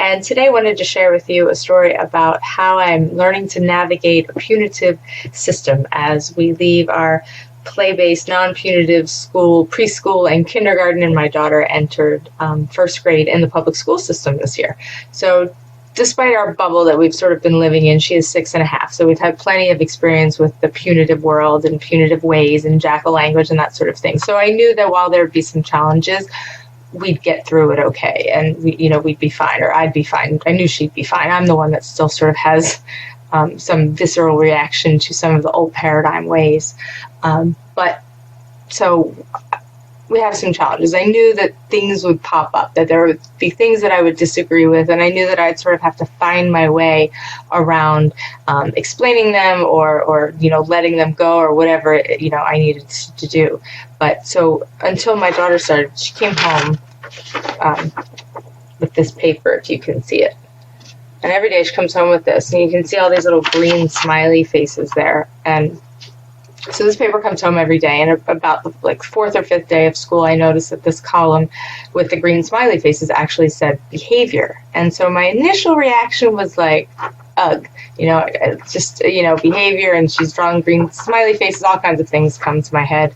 And today I wanted to share with you a story about how I'm learning to navigate a punitive system as we leave our play-based, non-punitive school, preschool, and kindergarten, and my daughter entered first grade in the public school system this year. So despite our bubble that we've sort of been living in, she is 6.5, so we've had plenty of experience with the punitive world and punitive ways and jackal language and that sort of thing. So I knew that while there would be some challenges, we'd get through it okay, and we'd be fine, or I'd be fine. I knew she'd be fine. I'm the one that still sort of has some visceral reaction to some of the old paradigm ways. But so we have some challenges. I knew that things would pop up, that there would be things that I would disagree with, and I knew that I'd sort of have to find my way around explaining them or letting them go or whatever I needed to do. But so until my daughter started, she came home with this paper, if you can see it. And every day she comes home with this, and you can see all these little green smiley faces there. And so this paper comes home every day, and about the fourth or fifth day of school, I noticed that this column with the green smiley faces actually said behavior. And so my initial reaction was like, ugh, just behavior, and she's drawing green smiley faces, all kinds of things come to my head.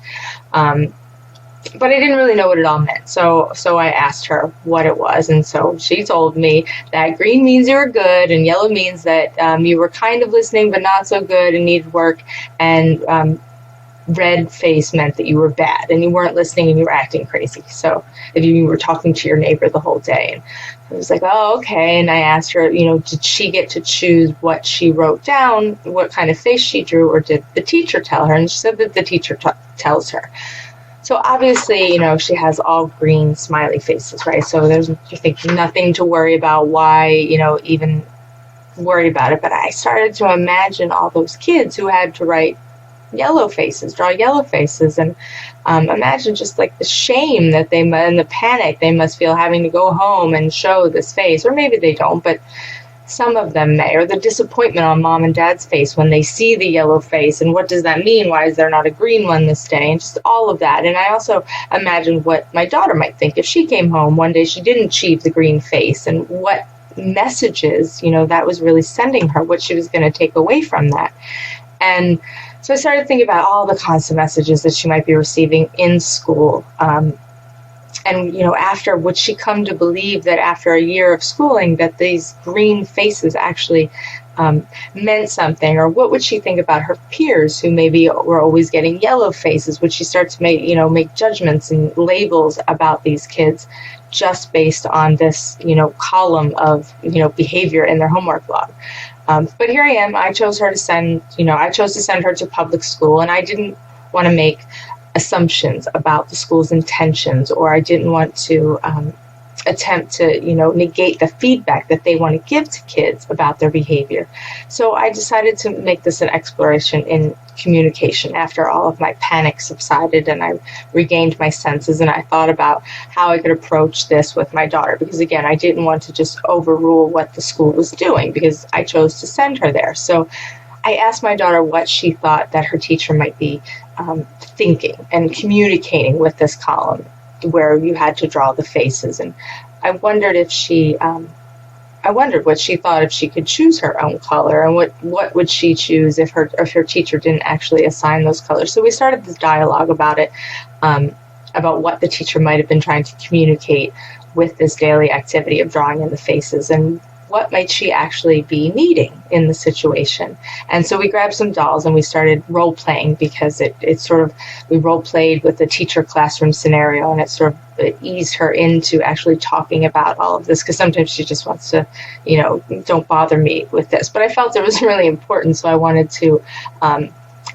But I didn't really know what it all meant. So I asked her what it was. And so she told me that green means you were good, and yellow means that you were kind of listening but not so good and needed work, and red face meant that you were bad and you weren't listening and you were acting crazy. So if you were talking to your neighbor the whole day. And I was like, oh, okay. And I asked her, did she get to choose what she wrote down, what kind of face she drew, or did the teacher tell her? And she said that the teacher tells her. So obviously, she has all green smiley faces, right? So you're thinking nothing to worry about. Why, even worry about it? But I started to imagine all those kids who had to write yellow faces, draw yellow faces, and imagine just like the shame that and the panic they must feel having to go home and show this face, or maybe they don't, but some of them may, or the disappointment on mom and dad's face when they see the yellow face, and what does that mean? Why is there not a green one this day? And just all of that. And I also imagined what my daughter might think if she came home one day she didn't achieve the green face, and what messages, that was really sending her, what she was going to take away from that. And so I started thinking about all the constant messages that she might be receiving in school. And, after, would she come to believe that after a year of schooling that these green faces actually meant something? Or what would she think about her peers who maybe were always getting yellow faces? Would she start to make judgments and labels about these kids just based on this, column of, behavior in their homework log? But here I am. I chose to send her to public school, and I didn't want to make assumptions about the school's intentions, or I didn't want to attempt to, negate the feedback that they want to give to kids about their behavior. So I decided to make this an exploration in communication after all of my panic subsided and I regained my senses, and I thought about how I could approach this with my daughter, because again, I didn't want to just overrule what the school was doing because I chose to send her there. So I asked my daughter what she thought that her teacher might be thinking and communicating with this column where you had to draw the faces. And I wondered what she thought if she could choose her own color, and what would she choose if her teacher didn't actually assign those colors. So we started this dialogue about it, about what the teacher might have been trying to communicate with this daily activity of drawing in the faces, and what might she actually be needing in the situation. And so we grabbed some dolls and we started role playing, because we role played with the teacher classroom scenario, and it eased her into actually talking about all of this, because sometimes she just wants to, don't bother me with this. But I felt it was really important, so I wanted to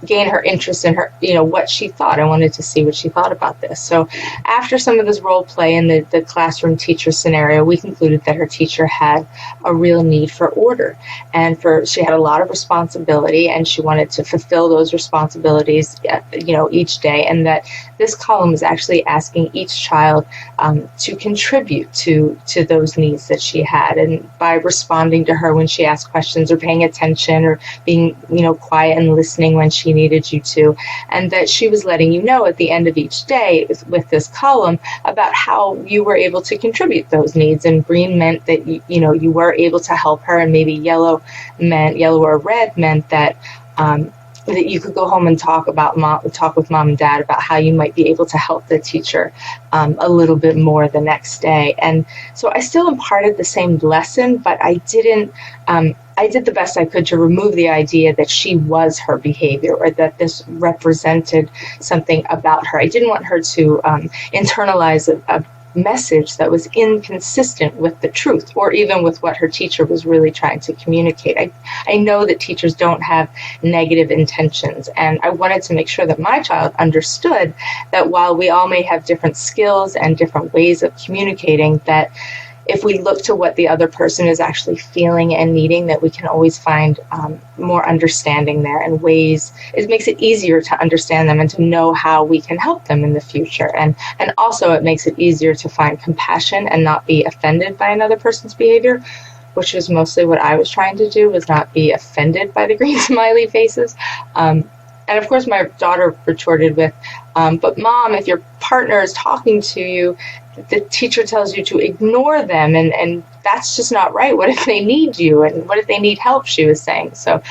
gain her interest in her, what she thought. I wanted to see what she thought about this. So after some of this role play in the classroom teacher scenario, we concluded that her teacher had a real need for order, and she had a lot of responsibility, and she wanted to fulfill those responsibilities, each day, and that this column was actually asking each child to contribute to those needs that she had, and by responding to her when she asked questions, or paying attention, or being, quiet and listening when she she needed you to, and that she was letting you know at the end of each day with this column about how you were able to contribute those needs. And green meant that you were able to help her, and maybe yellow or red meant that that you could go home and talk with mom and dad about how you might be able to help the teacher a little bit more the next day. And so I still imparted the same lesson, but I didn't. I did the best I could to remove the idea that she was her behavior, or that this represented something about her. I didn't want her to internalize a message that was inconsistent with the truth, or even with what her teacher was really trying to communicate. I know that teachers don't have negative intentions, and I wanted to make sure that my child understood that while we all may have different skills and different ways of communicating, that if we look to what the other person is actually feeling and needing, that we can always find more understanding there, and ways. It makes it easier to understand them and to know how we can help them in the future. And also it makes it easier to find compassion and not be offended by another person's behavior, which is mostly what I was trying to do, was not be offended by the green smiley faces. And of course my daughter retorted with, but mom, if your partner is talking to you, the teacher tells you to ignore them, and that's just not right. What if they need you, and what if they need help, she was saying. So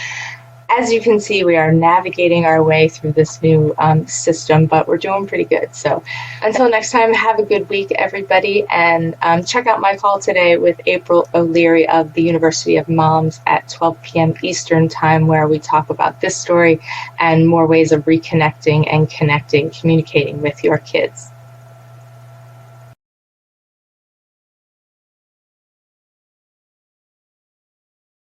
as you can see, we are navigating our way through this new system, but we're doing pretty good. So until next time, have a good week, everybody, and check out my call today with April O'Leary of the University of Moms at 12 p.m. Eastern Time, where we talk about this story and more ways of reconnecting and connecting, communicating with your kids.